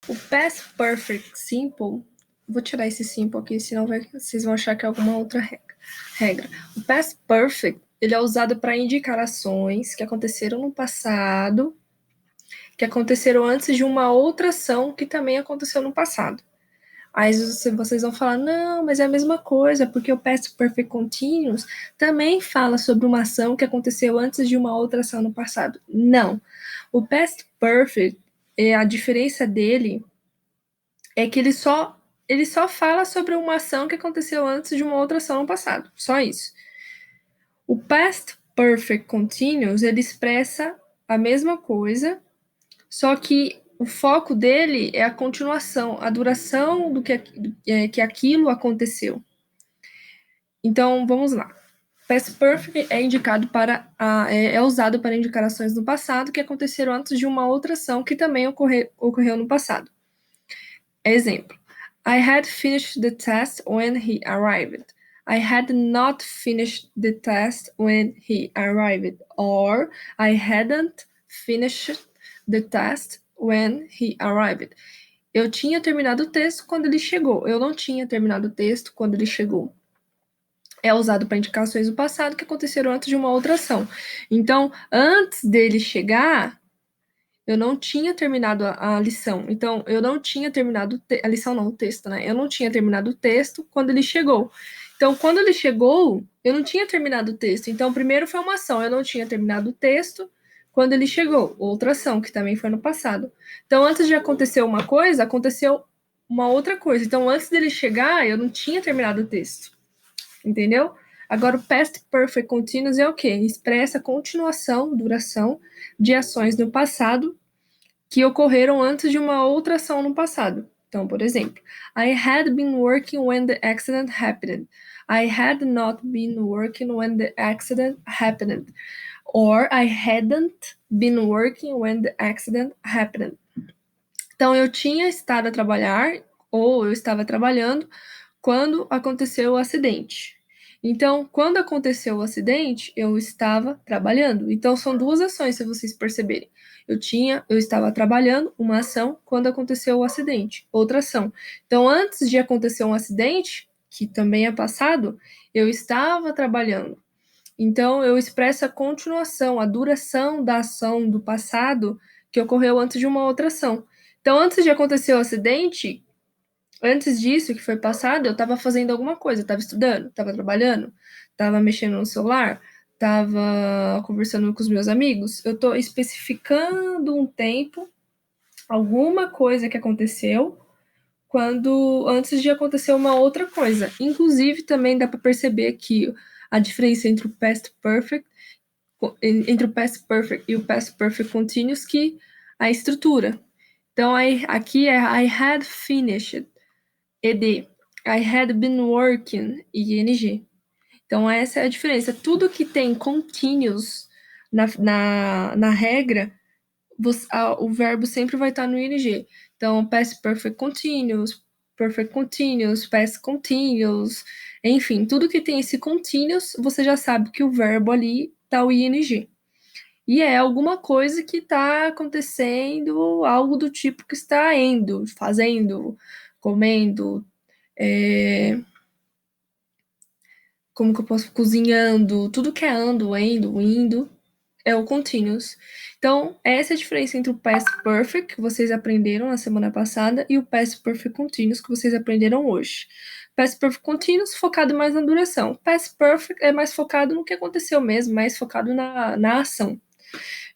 O Past Perfect Simple, vou tirar esse simple aqui, senão vocês vão achar que é alguma outra regra. O Past Perfect, ele é usado para indicar ações que aconteceram no passado, que aconteceram antes de uma outra ação que também aconteceu no passado. Aí vocês vão falar, não, mas é a mesma coisa, porque o Past Perfect Continuous também fala sobre uma ação que aconteceu antes de uma outra ação no passado. Não. O Past Perfect, a diferença dele é que ele só fala sobre uma ação que aconteceu antes de uma outra ação no passado. Só isso. O Past Perfect Continuous, ele expressa a mesma coisa, só que o foco dele é a continuação, a duração do que aquilo aconteceu. Então, vamos lá. Past Perfect é indicado é usado para indicar ações no passado que aconteceram antes de uma outra ação que também ocorreu no passado. Exemplo. I had finished the test when he arrived. I had not finished the test when he arrived. Or I hadn't finished the test when he arrived. Eu tinha terminado o texto quando ele chegou. Eu não tinha terminado o texto quando ele chegou. É usado para indicações do passado que aconteceram antes de uma outra ação. Então, antes dele chegar, eu não tinha terminado a lição. Então, eu não tinha terminado a lição, não, o texto, né? Eu não tinha terminado o texto quando ele chegou. Então, quando ele chegou, eu não tinha terminado o texto. Então, primeiro foi uma ação, eu não tinha terminado o texto quando ele chegou. Outra ação, que também foi no passado. Então, antes de acontecer uma coisa, aconteceu uma outra coisa. Então, antes dele chegar, eu não tinha terminado o texto. Entendeu? Agora, o Past Perfect Continuous é o quê? Expressa a continuação, duração de ações no passado que ocorreram antes de uma outra ação no passado. Então, por exemplo, I had been working when the accident happened. I had not been working when the accident happened. Or I hadn't been working when the accident happened. Então, eu tinha estado a trabalhar, ou eu estava trabalhando, quando aconteceu o acidente. Então, quando aconteceu o acidente, eu estava trabalhando. Então, são duas ações, se vocês perceberem. Eu estava trabalhando, uma ação, quando aconteceu o acidente, outra ação. Então, antes de acontecer um acidente, que também é passado, eu estava trabalhando. Então, eu expresso a continuação, a duração da ação do passado que ocorreu antes de uma outra ação. Então, antes de acontecer o acidente, antes disso, que foi passado, eu estava fazendo alguma coisa, estava estudando, estava trabalhando, estava mexendo no celular, estava conversando com os meus amigos. Eu estou especificando um tempo, alguma coisa que aconteceu, antes de acontecer uma outra coisa. Inclusive, também dá para perceber que a diferença entre o Past Perfect e o Past Perfect Continuous, que a estrutura. Então, aqui é I had finished, ED. I had been working, ING. Então, essa é a diferença. Tudo que tem continuous na regra, o verbo sempre vai estar no ING. Então, past perfect continuous, past continuous, enfim, tudo que tem esse continuous, você já sabe que o verbo ali está o ING. E é alguma coisa que está acontecendo, algo do tipo que está indo, fazendo, comendo, como que eu posso, cozinhando, tudo que é ando, indo, é o continuous. Então, essa é a diferença entre o past perfect, que vocês aprenderam na semana passada, e o past perfect continuous, que vocês aprenderam hoje. Past perfect continuous, focado mais na duração. Past perfect é mais focado no que aconteceu mesmo, mais focado na ação.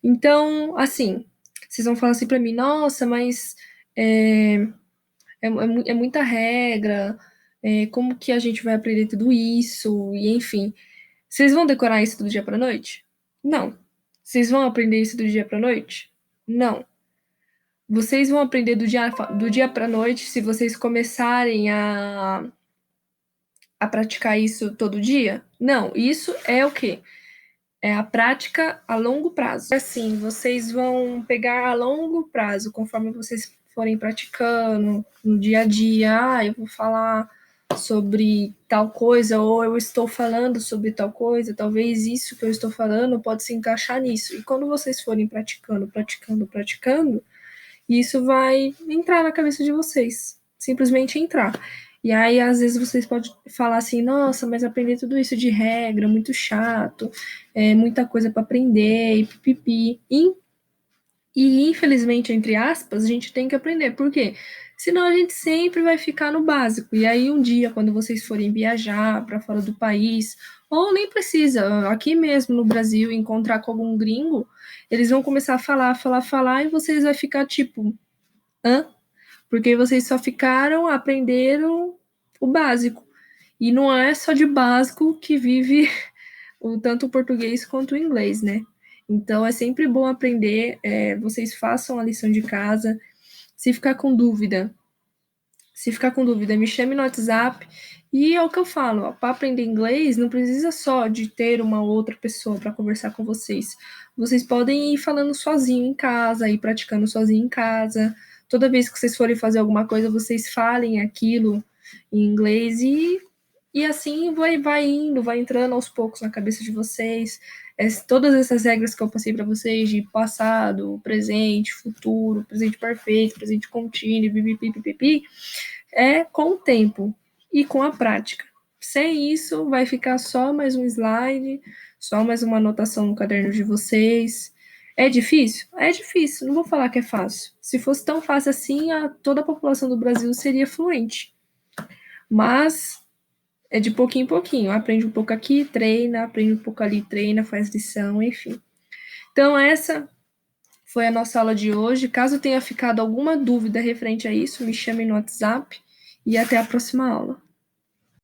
Então, assim, vocês vão falar assim para mim, nossa, mas é muita regra, como que a gente vai aprender tudo isso, e enfim. Vocês vão decorar isso do dia para noite? Não. Vocês vão aprender isso do dia para noite? Não. Vocês vão aprender do dia para noite se vocês começarem a praticar isso todo dia? Não. Isso é o quê? É a prática a longo prazo. Assim, vocês vão pegar a longo prazo, conforme vocês forem praticando no dia a dia. Eu vou falar sobre tal coisa, ou eu estou falando sobre tal coisa, talvez isso que eu estou falando pode se encaixar nisso. E quando vocês forem praticando, E isso vai entrar na cabeça de vocês, simplesmente entrar. E aí, às vezes, vocês podem falar assim, nossa, mas aprender tudo isso de regra, muito chato, é muita coisa para aprender, e pipipi. E, infelizmente, entre aspas, a gente tem que aprender. Por quê? Senão a gente sempre vai ficar no básico. E aí, um dia, quando vocês forem viajar para fora do país, ou nem precisa, aqui mesmo no Brasil, encontrar com algum gringo, eles vão começar a falar, e vocês vão ficar tipo, hã? Porque vocês só aprenderam o básico. E não é só de básico que vive tanto o português quanto o inglês, né? Então é sempre bom aprender, vocês façam a lição de casa. Se ficar com dúvida, me chame no WhatsApp. E é o que eu falo, para aprender inglês não precisa só de ter uma outra pessoa para conversar com vocês. Vocês podem ir falando sozinho em casa, ir praticando sozinho em casa. Toda vez que vocês forem fazer alguma coisa, vocês falem aquilo em inglês e assim vai indo, vai entrando aos poucos na cabeça de vocês. Todas essas regras que eu passei para vocês de passado, presente, futuro, presente perfeito, presente contínuo, pipipi, é com o tempo e com a prática. Sem isso, vai ficar só mais um slide, só mais uma anotação no caderno de vocês. É difícil? É difícil, não vou falar que é fácil. Se fosse tão fácil assim, toda a população do Brasil seria fluente. Mas é de pouquinho em pouquinho. Aprende um pouco aqui, treina, aprende um pouco ali, treina, faz lição, enfim. Então, essa foi a nossa aula de hoje. Caso tenha ficado alguma dúvida referente a isso, me chame no WhatsApp e até a próxima aula.